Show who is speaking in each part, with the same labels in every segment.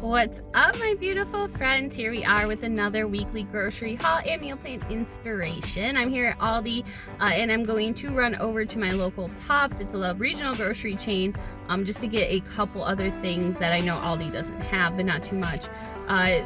Speaker 1: What's up, my beautiful friends? Here we are with another weekly grocery haul and meal plan inspiration. I'm here at Aldi and I'm going to run over to my local Tops. It's a regional grocery chain just to get a couple other things that I know Aldi doesn't have, but not too much.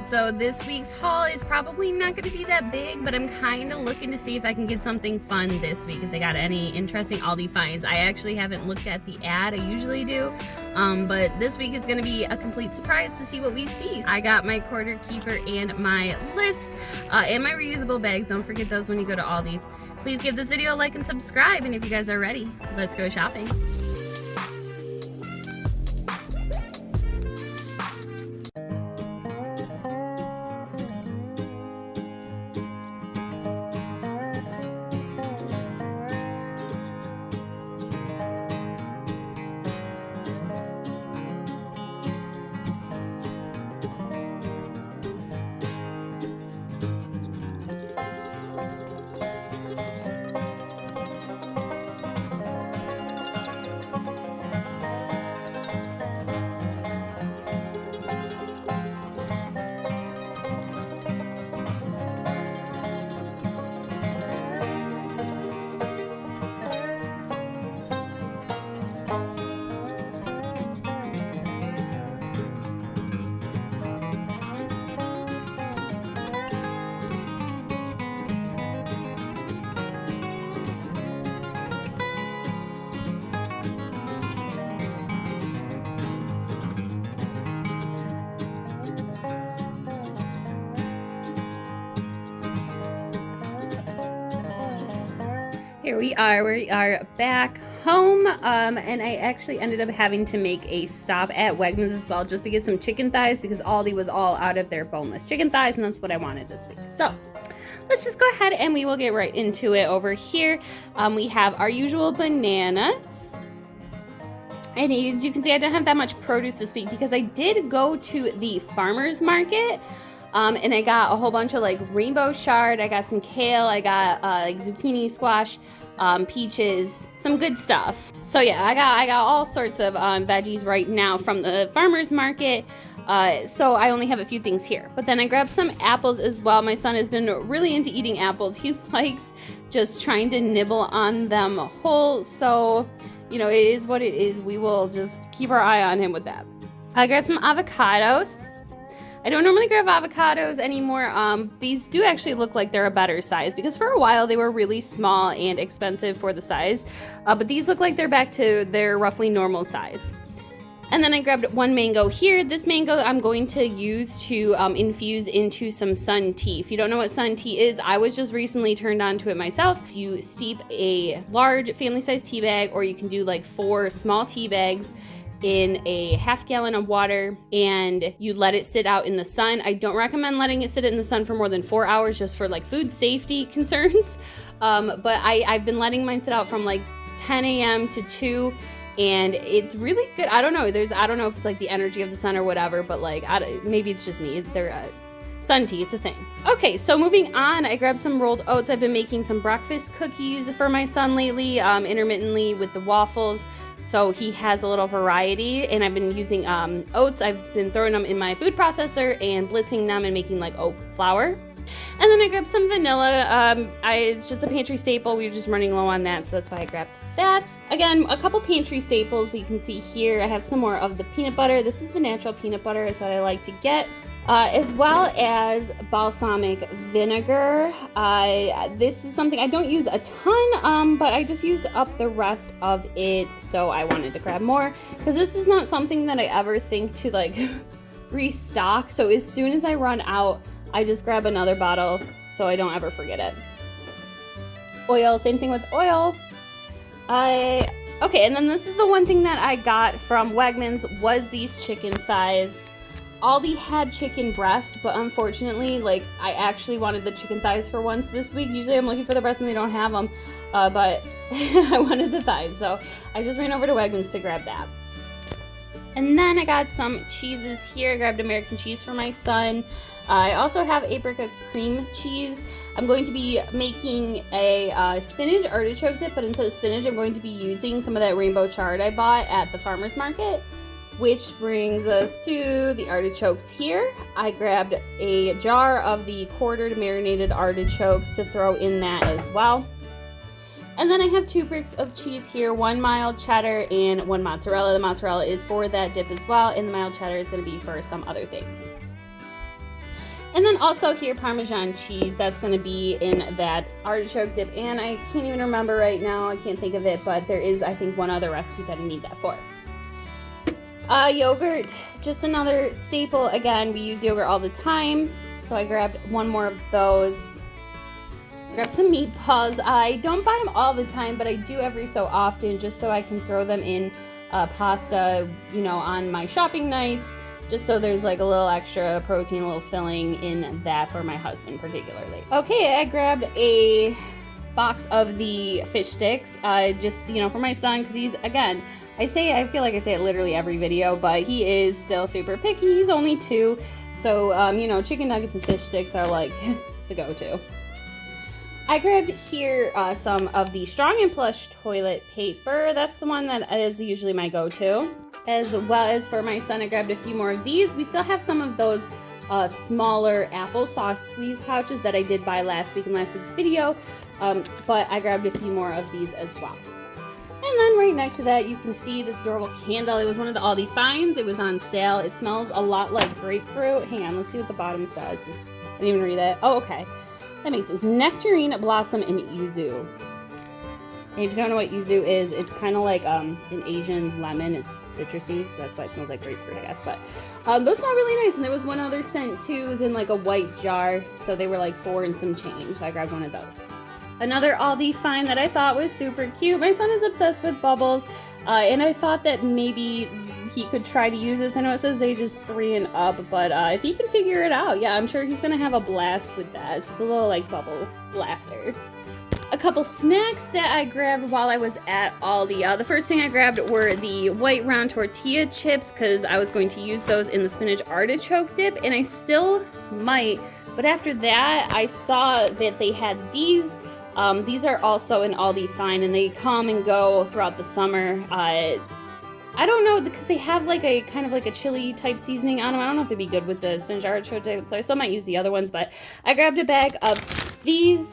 Speaker 1: So this week's haul is probably not going to be that big, but I'm kind of looking to see if I can get something fun this week, if they got any interesting Aldi finds. I actually haven't looked at the ad, I usually do, but this week is going to be a complete surprise to see what we see. I got my quarter keeper and my list and my reusable bags. Don't forget those when you go to Aldi. Please give this video a like and subscribe, and if you guys are ready, let's go shopping. Here we are back home, and I actually ended up having to make a stop at Wegmans as well just to get some chicken thighs because Aldi was all out of their boneless chicken thighs, and that's what I wanted this week. So let's just go ahead and we will get right into it. Over here we have our usual bananas, and as you can see, I didn't have that much produce this week because I did go to the farmer's market. And I got a whole bunch of like rainbow chard, I got some kale, I got like zucchini, squash, peaches, some good stuff. So yeah, I got all sorts of veggies right now from the farmer's market. So I only have a few things here. But then I grabbed some apples as well. My son has been really into eating apples. He likes just trying to nibble on them whole. So, you know, it is what it is. We will just keep our eye on him with that. I grabbed some avocados. I don't normally grab avocados anymore. These do actually look like they're a better size because for a while they were really small and expensive for the size. But these look like they're back to their roughly normal size. And then I grabbed one mango here. This mango I'm going to use to infuse into some sun tea. If you don't know what sun tea is, I was just recently turned on to it myself. You steep a large family-sized tea bag, or you can do like 4 small tea bags in a half gallon of water, and you let it sit out in the sun. I don't recommend letting it sit in the sun for more than 4 hours just for like food safety concerns. But I've been letting mine sit out from like 10 a.m. to 2, and it's really good. I don't know if it's like the energy of the sun or whatever, but like maybe it's just me. Sun tea, it's a thing. Okay, so moving on, I grabbed some rolled oats. I've been making some breakfast cookies for my son lately, intermittently with the waffles. So he has a little variety, and I've been using oats. I've been throwing them in my food processor and blitzing them and making like oat flour. And then I grabbed some vanilla. It's just a pantry staple. We were just running low on that, so that's why I grabbed that. Again, a couple pantry staples that you can see here. I have some more of the peanut butter. This is the natural peanut butter, is what I like to get. As well as balsamic vinegar. This is something I don't use a ton, but I just used up the rest of it, so I wanted to grab more because this is not something that I ever think to like restock. So as soon as I run out, I just grab another bottle so I don't ever forget it. Oil, same thing with oil. Okay, and then this is the one thing that I got from Wegmans was these chicken thighs. Aldi had chicken breast, but unfortunately, like, I actually wanted the chicken thighs for once this week. Usually I'm looking for the breast and they don't have them, but I wanted the thighs, so I just ran over to Wegmans to grab that. And then I got some cheeses here. I grabbed American cheese for my son. I also have apricot cream cheese. I'm going to be making a spinach artichoke dip, but instead of spinach, I'm going to be using some of that rainbow chard I bought at the farmer's market. which brings us to the artichokes here. I grabbed a jar of the quartered marinated artichokes to throw in that as well. And then I have 2 bricks of cheese here, 1 mild cheddar and 1 mozzarella. The mozzarella is for that dip as well, and the mild cheddar is going to be for some other things. And then also here, Parmesan cheese, that's going to be in that artichoke dip, and I can't even remember right now, I can't think of it, but there is, I think, one other recipe that I need that for. Yogurt, just another staple. Again, we use yogurt all the time, so I grabbed 1 more of those. Grab some meatballs. I don't buy them all the time, but I do every so often, just so I can throw them in pasta, you know, on my shopping nights, just so there's like a little extra protein, a little filling in that for my husband particularly. Okay, I grabbed a box of the fish sticks, just, you know, for my son, because he's, again, I feel like I say it literally every video, but he is still super picky. He's only 2, so, you know, chicken nuggets and fish sticks are like the go-to. I grabbed here some of the Strong and Plush toilet paper. That's the one that is usually my go-to. As well as for my son, I grabbed a few more of these. We still have some of those smaller applesauce squeeze pouches that I did buy last week in last week's video, but I grabbed a few more of these as well. And then right next to that, you can see this adorable candle. It was one of the Aldi finds. It was on sale. It smells a lot like grapefruit. Hang on, let's see what the bottom says. I didn't even read it. Oh, okay. That makes sense. Nectarine, blossom, and yuzu. And if you don't know what yuzu is, it's kind of like an Asian lemon. It's citrusy, so that's why it smells like grapefruit, I guess. But those smell really nice. And there was one other scent too. It was in like a white jar, so they were like 4 and some change. So I grabbed one of those. Another Aldi find that I thought was super cute. My son is obsessed with bubbles, and I thought that maybe he could try to use this. I know it says ages 3 and up, but if he can figure it out, yeah, I'm sure he's gonna have a blast with that. It's just a little like bubble blaster. A couple snacks that I grabbed while I was at Aldi. The first thing I grabbed were the white round tortilla chips, because I was going to use those in the spinach artichoke dip, and I still might, but after that I saw that they had these. These are also an Aldi find, and they come and go throughout the summer. I don't know, because they have like a kind of like a chili type seasoning on them. I don't know if they'd be good with the spinach artichoke dip, so I still might use the other ones, but I grabbed a bag of these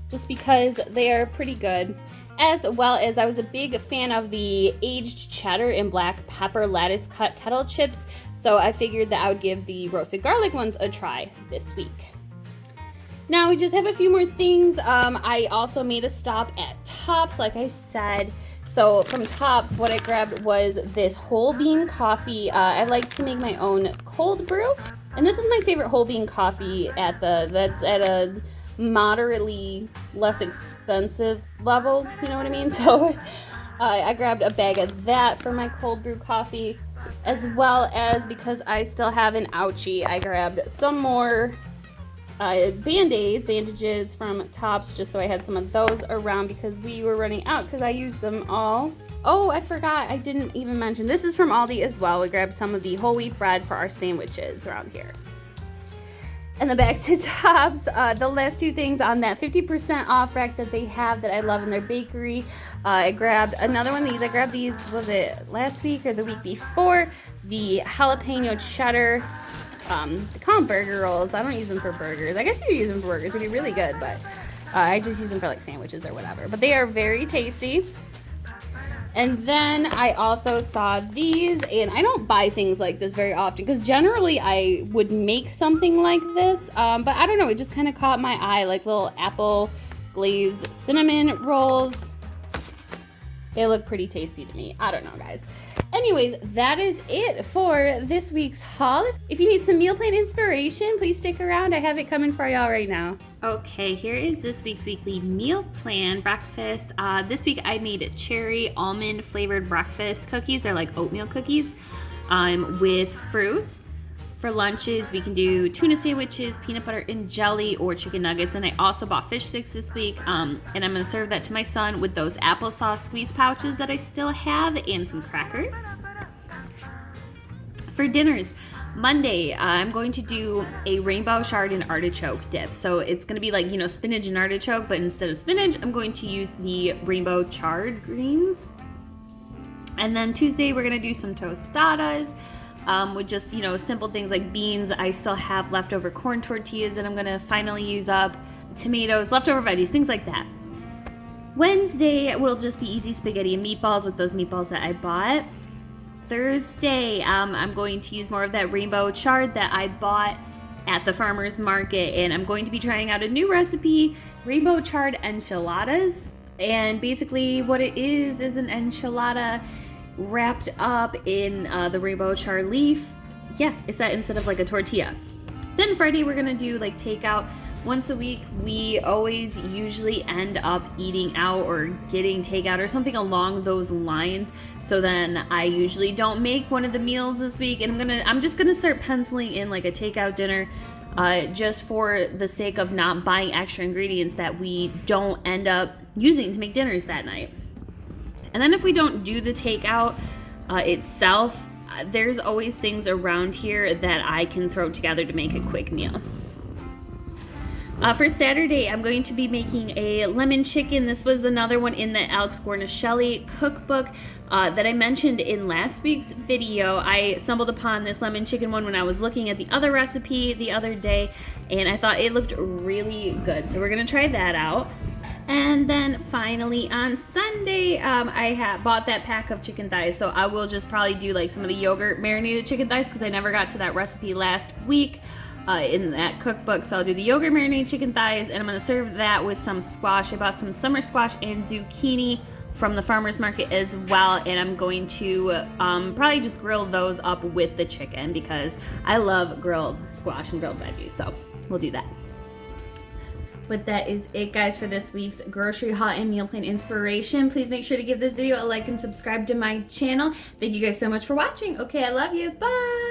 Speaker 1: just because they are pretty good. As well as I was a big fan of the aged cheddar and black pepper lattice cut kettle chips, so I figured that I would give the roasted garlic ones a try this week. Now we just have a few more things. I also made a stop at Tops, like I said. So from Tops, what I grabbed was this whole bean coffee. I like to make my own cold brew, and this is my favorite whole bean coffee that's at a moderately less expensive level, you know what I mean? So I grabbed a bag of that for my cold brew coffee, as well as, because I still have an ouchie, I grabbed some more bandages from Tops, just so I had some of those around because we were running out because I used them all. Oh, I forgot, I didn't even mention, this is from Aldi as well. We grabbed some of the whole wheat bread for our sandwiches around here. And then back to Tops, the last 2 things on that 50% off rack that they have that I love in their bakery. I grabbed another one of these. I grabbed these, was it last week or the week before? The jalapeno cheddar. They call them burger rolls. I don't use them for burgers. I guess you use them for burgers. It'd be really good, but I just use them for like sandwiches or whatever. But they are very tasty. And then I also saw these, and I don't buy things like this very often because generally I would make something like this, but I don't know, it just kind of caught my eye, like little apple glazed cinnamon rolls. They look pretty tasty to me. I don't know, guys. Anyways, that is it for this week's haul. If you need some meal plan inspiration, please stick around. I have it coming for y'all right now. Okay, here is this week's weekly meal plan breakfast. This week I made cherry almond flavored breakfast cookies. They're like oatmeal cookies with fruit. For lunches, we can do tuna sandwiches, peanut butter and jelly, or chicken nuggets. And I also bought fish sticks this week. And I'm gonna serve that to my son with those applesauce squeeze pouches that I still have and some crackers. For dinners, Monday, I'm going to do a rainbow chard and artichoke dip. So it's gonna be like, you know, spinach and artichoke, but instead of spinach, I'm going to use the rainbow chard greens. And then Tuesday we're gonna do some tostadas with just, you know, simple things like beans. I still have leftover corn tortillas that I'm gonna finally use up, tomatoes, leftover veggies, things like that. Wednesday will just be easy spaghetti and meatballs with those meatballs that I bought. Thursday, I'm going to use more of that rainbow chard that I bought at the farmer's market, and I'm going to be trying out a new recipe, rainbow chard enchiladas. And basically what it is an enchilada wrapped up in the rainbow chard leaf. Yeah, it's that instead of like a tortilla. Then Friday we're gonna do like takeout. Once a week, we always usually end up eating out or getting takeout or something along those lines. So then I usually don't make one of the meals this week, and I'm just gonna start penciling in like a takeout dinner, just for the sake of not buying extra ingredients that we don't end up using to make dinners that night. And then if we don't do the takeout itself, there's always things around here that I can throw together to make a quick meal. For Saturday, I'm going to be making a lemon chicken. This was another one in the Alex Guarnaschelli cookbook that I mentioned in last week's video. I stumbled upon this lemon chicken one when I was looking at the other recipe the other day, and I thought it looked really good. So we're gonna try that out. And then finally on Sunday, I bought that pack of chicken thighs. So I will just probably do like some of the yogurt marinated chicken thighs because I never got to that recipe last week. In that cookbook. So I'll do the yogurt marinated chicken thighs, and I'm going to serve that with some squash. I bought some summer squash and zucchini from the farmer's market as well, and I'm going to probably just grill those up with the chicken because I love grilled squash and grilled veggies, so we'll do that. But that is it, guys, for this week's grocery haul and meal plan inspiration. Please make sure to give this video a like and subscribe to my channel. Thank you guys so much for watching. Okay, I love you. Bye!